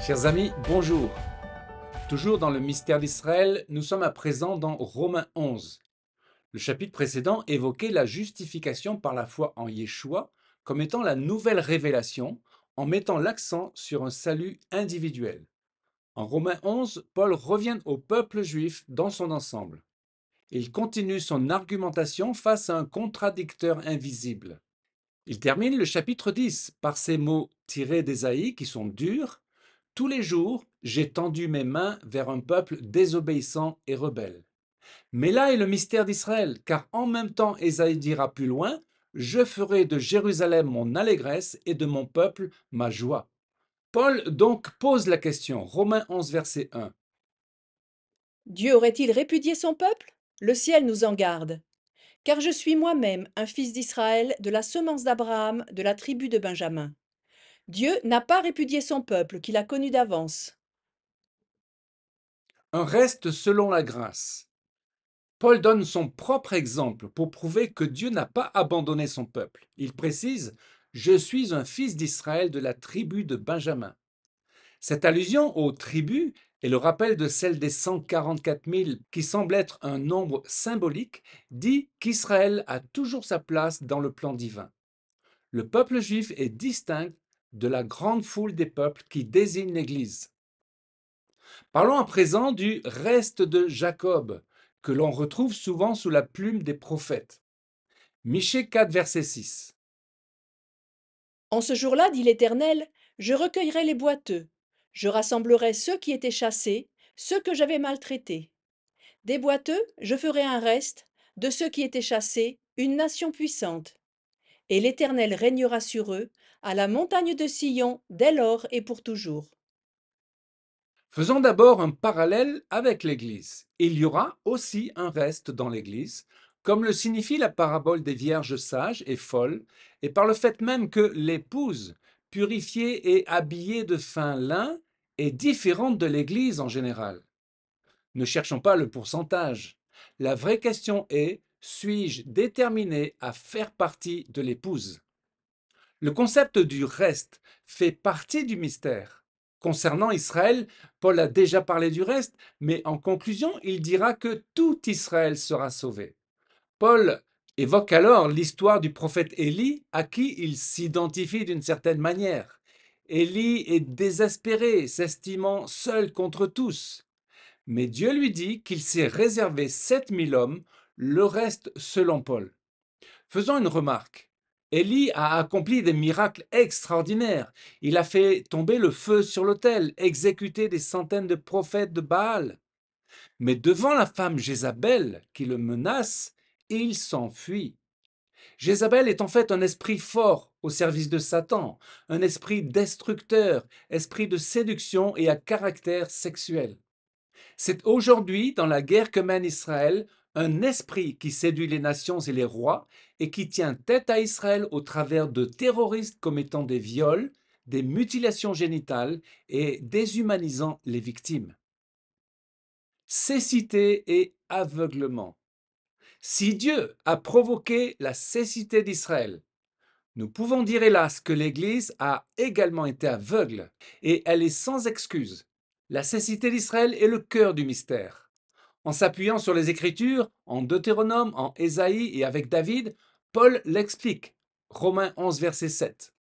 Chers amis, bonjour. Toujours dans le mystère d'Israël, nous sommes à présent dans Romains 11. Le chapitre précédent évoquait la justification par la foi en Yeshua comme étant la nouvelle révélation en mettant l'accent sur un salut individuel. En Romains 11, Paul revient au peuple juif dans son ensemble. Il continue son argumentation face à un contradicteur invisible. Il termine le chapitre 10 par ces mots tirés d'Ésaïe qui sont durs. Tous les jours, j'ai tendu mes mains vers un peuple désobéissant et rebelle. Mais là est le mystère d'Israël, car en même temps, Ésaïe dira plus loin, je ferai de Jérusalem mon allégresse et de mon peuple ma joie. Paul donc pose la question, Romains 11, verset 1. Dieu aurait-il répudié son peuple? Le ciel nous en garde. Car je suis moi-même un fils d'Israël, de la semence d'Abraham, de la tribu de Benjamin. Dieu n'a pas répudié son peuple qu'il a connu d'avance. Un reste selon la grâce. Paul donne son propre exemple pour prouver que Dieu n'a pas abandonné son peuple. Il précise, je suis un fils d'Israël de la tribu de Benjamin. Cette allusion aux tribus est le rappel de celle des 144 000, qui semble être un nombre symbolique, dit qu'Israël a toujours sa place dans le plan divin. Le peuple juif est distinct de la grande foule des peuples qui désigne l'Église. Parlons à présent du reste de Jacob, que l'on retrouve souvent sous la plume des prophètes. Michée 4, verset 6. En ce jour-là, dit l'Éternel, je recueillerai les boiteux. Je rassemblerai ceux qui étaient chassés, ceux que j'avais maltraités. Des boiteux, je ferai un reste, de ceux qui étaient chassés, une nation puissante. Et l'Éternel régnera sur eux, à la montagne de Sion, dès lors et pour toujours. Faisons d'abord un parallèle avec l'Église. Il y aura aussi un reste dans l'Église, comme le signifie la parabole des vierges sages et folles, et par le fait même que l'épouse, purifiée et habillée de fin lin, est différente de l'Église en général. Ne cherchons pas le pourcentage. La vraie question est, suis-je déterminé à faire partie de l'épouse? Le concept du reste fait partie du mystère. Concernant Israël, Paul a déjà parlé du reste, mais en conclusion, il dira que tout Israël sera sauvé. Paul évoque alors l'histoire du prophète Élie, à qui il s'identifie d'une certaine manière. Élie est désespéré, s'estimant seul contre tous. Mais Dieu lui dit qu'il s'est réservé 7000 hommes, le reste selon Paul. Faisons une remarque. Élie a accompli des miracles extraordinaires. Il a fait tomber le feu sur l'autel, exécuté des centaines de prophètes de Baal. Mais devant la femme Jézabel qui le menace, il s'enfuit. Jézabel est en fait un esprit fort au service de Satan, un esprit destructeur, esprit de séduction et à caractère sexuel. C'est aujourd'hui, dans la guerre que mène Israël, un esprit qui séduit les nations et les rois et qui tient tête à Israël au travers de terroristes commettant des viols, des mutilations génitales et déshumanisant les victimes. Cécité et aveuglement. Si Dieu a provoqué la cécité d'Israël, nous pouvons dire hélas que l'Église a également été aveugle et elle est sans excuse. La cécité d'Israël est le cœur du mystère. En s'appuyant sur les Écritures, en Deutéronome, en Ésaïe et avec David, Paul l'explique. Romains 11, verset 7.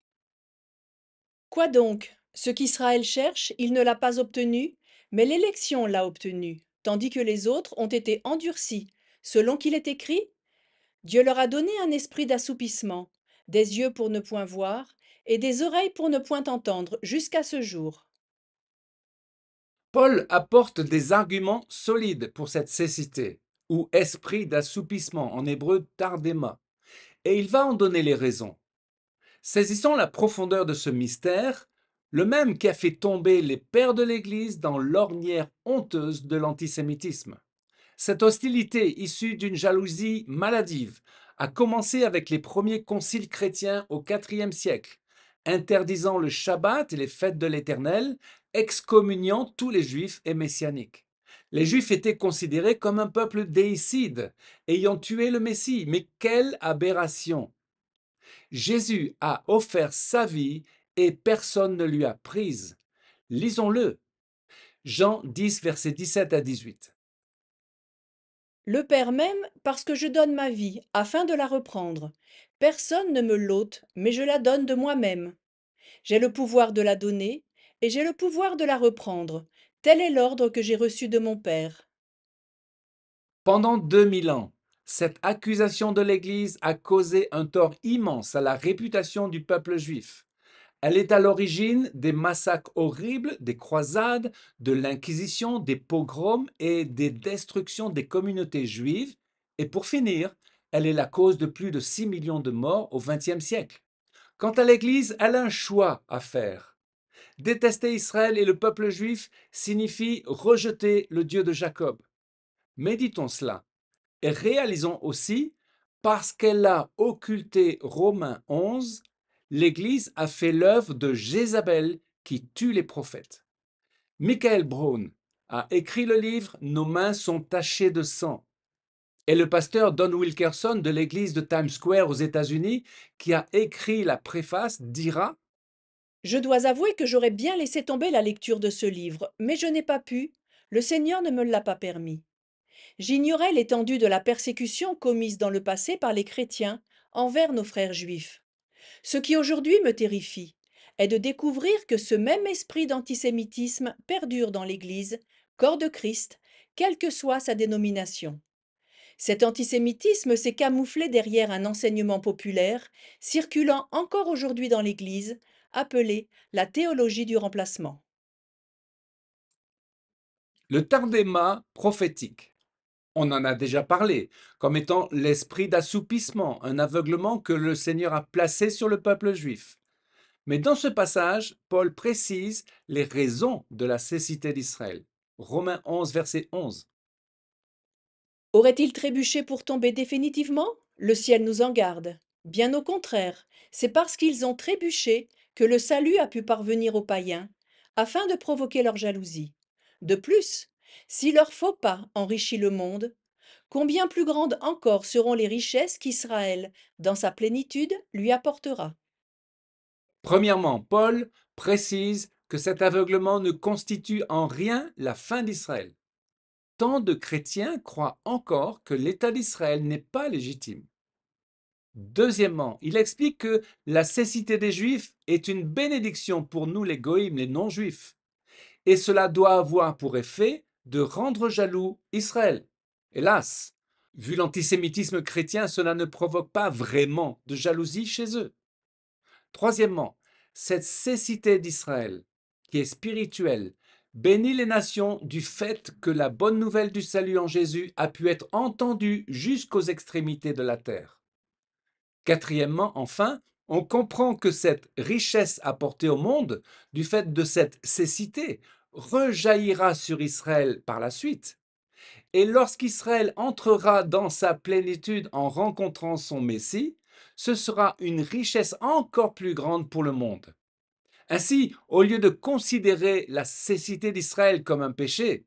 Quoi donc? Ce qu'Israël cherche, il ne l'a pas obtenu, mais l'élection l'a obtenu, tandis que les autres ont été endurcis, selon qu'il est écrit, Dieu leur a donné un esprit d'assoupissement, des yeux pour ne point voir, et des oreilles pour ne point entendre, jusqu'à ce jour. Paul apporte des arguments solides pour cette cécité, ou esprit d'assoupissement, en hébreu tardema, et il va en donner les raisons. Saisissons la profondeur de ce mystère, le même qui a fait tomber les pères de l'Église dans l'ornière honteuse de l'antisémitisme. Cette hostilité issue d'une jalousie maladive a commencé avec les premiers conciles chrétiens au IVe siècle, interdisant le Shabbat et les fêtes de l'Éternel, excommuniant tous les juifs et messianiques. Les juifs étaient considérés comme un peuple déicide, ayant tué le Messie. Mais quelle aberration! Jésus a offert sa vie et personne ne lui a prise. Lisons-le. Jean 10, versets 17 à 18. Le Père m'aime parce que je donne ma vie, afin de la reprendre. Personne ne me l'ôte, mais je la donne de moi-même. J'ai le pouvoir de la donner, et j'ai le pouvoir de la reprendre. Tel est l'ordre que j'ai reçu de mon Père. Pendant 2000 ans, cette accusation de l'Église a causé un tort immense à la réputation du peuple juif. Elle est à l'origine des massacres horribles, des croisades, de l'Inquisition, des pogroms et des destructions des communautés juives. Et pour finir, elle est la cause de plus de 6 millions de morts au XXe siècle. Quant à l'Église, elle a un choix à faire. Détester Israël et le peuple juif signifie rejeter le Dieu de Jacob. Méditons cela et réalisons aussi, parce qu'elle a occulté Romains 11, l'Église a fait l'œuvre de Jézabel qui tue les prophètes. Michael Brown a écrit le livre Nos mains sont tachées de sang. Et le pasteur Don Wilkerson de l'église de Times Square aux États-Unis, qui a écrit la préface, dira: Je dois avouer que j'aurais bien laissé tomber la lecture de ce livre, mais je n'ai pas pu. Le Seigneur ne me l'a pas permis. J'ignorais l'étendue de la persécution commise dans le passé par les chrétiens envers nos frères juifs. Ce qui aujourd'hui me terrifie est de découvrir que ce même esprit d'antisémitisme perdure dans l'Église, corps de Christ, quelle que soit sa dénomination. Cet antisémitisme s'est camouflé derrière un enseignement populaire, circulant encore aujourd'hui dans l'Église, appelé la théologie du remplacement. le tardéma prophétique. On en a déjà parlé, comme étant l'esprit d'assoupissement, un aveuglement que le Seigneur a placé sur le peuple juif. Mais dans ce passage, Paul précise les raisons de la cécité d'Israël. Romains 11, verset 11. Aurait-il trébuché pour tomber définitivement? Le ciel nous en garde. Bien au contraire, c'est parce qu'ils ont trébuché que le salut a pu parvenir aux païens, afin de provoquer leur jalousie. De plus, si leur faux pas enrichit le monde, combien plus grandes encore seront les richesses qu'Israël, dans sa plénitude, lui apportera. Premièrement, Paul précise que cet aveuglement ne constitue en rien la fin d'Israël. Tant de chrétiens croient encore que l'État d'Israël n'est pas légitime. Deuxièmement, il explique que la cécité des Juifs est une bénédiction pour nous les goïms, les non-juifs, et cela doit avoir pour effet de rendre jaloux Israël. Hélas, vu l'antisémitisme chrétien, cela ne provoque pas vraiment de jalousie chez eux. Troisièmement, cette cécité d'Israël, qui est spirituelle, bénit les nations du fait que la bonne nouvelle du salut en Jésus a pu être entendue jusqu'aux extrémités de la terre. Quatrièmement, enfin, on comprend que cette richesse apportée au monde, du fait de cette cécité, rejaillira sur Israël par la suite. Et lorsqu'Israël entrera dans sa plénitude en rencontrant son Messie, ce sera une richesse encore plus grande pour le monde. Ainsi, au lieu de considérer la cécité d'Israël comme un péché,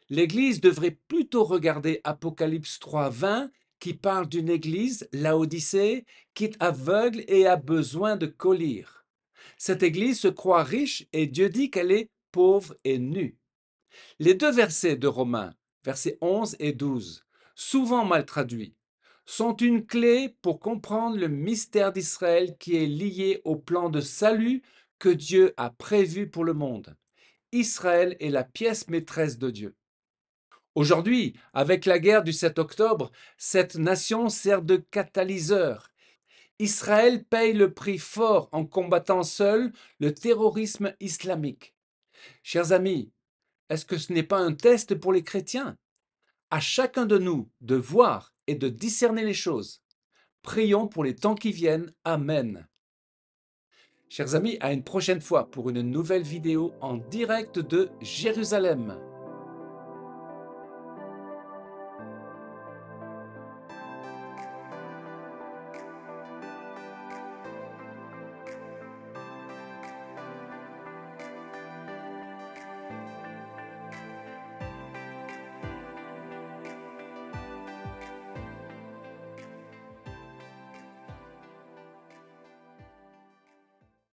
l'Église devrait plutôt regarder Apocalypse 3:20 qui parle d'une Église, Laodicée, qui est aveugle et a besoin de collyre. Cette Église se croit riche et Dieu dit qu'elle est pauvre et nue. Les deux versets de Romains, versets 11 et 12, souvent mal traduits, sont une clé pour comprendre le mystère d'Israël qui est lié au plan de salut que Dieu a prévu pour le monde. Israël est la pièce maîtresse de Dieu. Aujourd'hui, avec la guerre du 7 octobre, cette nation sert de catalyseur. Israël paye le prix fort en combattant seul le terrorisme islamique. Chers amis, est-ce que ce n'est pas un test pour les chrétiens? À chacun de nous de voir et de discerner les choses. Prions pour les temps qui viennent. Amen. Chers amis, à une prochaine fois pour une nouvelle vidéo en direct de Jérusalem.